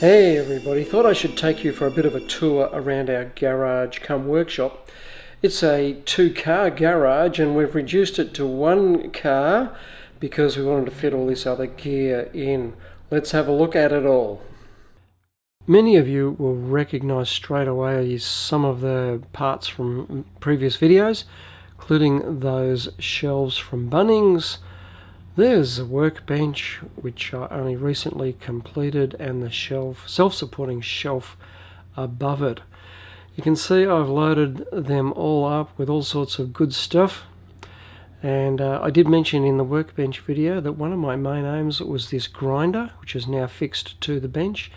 Hey everybody, thought I should take you for a bit of a tour around our garage cum workshop. It's a 2-car garage and we've reduced it to 1 car because we wanted to fit all this other gear in. Let's have a look at it all. Many of you will recognise straight away some of the parts from previous videos, including those shelves from Bunnings. There's a workbench which I only recently completed, and the shelf, self-supporting shelf above it. You can see I've loaded them all up with all sorts of good stuff, and I did mention in the workbench video that one of my main aims was this grinder, which is now fixed to the bench,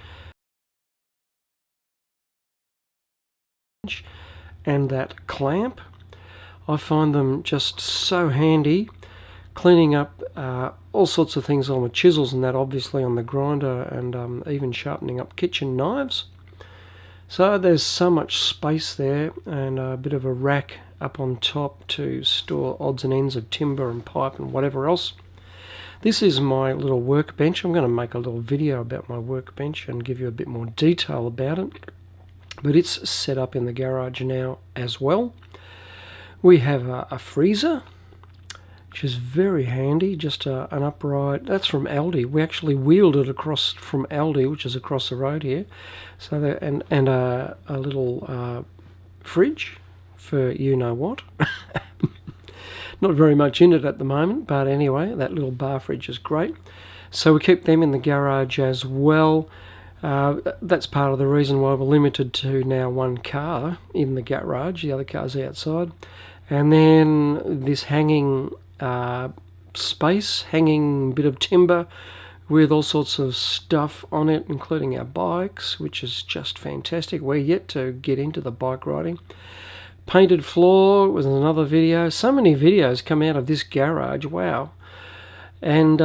and that clamp. I find them just so handy. Cleaning up all sorts of things on the chisels and that, obviously on the grinder, and even sharpening up kitchen knives. So there's so much space there, and a bit of a rack up on top to store odds and ends of timber and pipe and whatever else. This is my little workbench. I'm going to make a little video about my workbench and give you a bit more detail about it. But it's set up in the garage now as well. We have a freezer, which is very handy, just an upright. That's from Aldi. We actually wheeled it across from Aldi, which is across the road here. So that, and a little fridge for you know what. Not very much in it at the moment, but anyway, that little bar fridge is great. So we keep them in the garage as well. That's part of the reason why we're limited to now 1 car in the garage. The other car's outside. And then this hanging hanging bit of timber with all sorts of stuff on it, including our bikes, which is just fantastic. We're yet to get into the bike riding. Painted floor was another video. So many videos come out of this garage, wow. And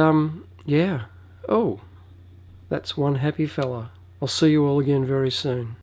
yeah, oh, that's one happy fella. I'll see you all again very soon.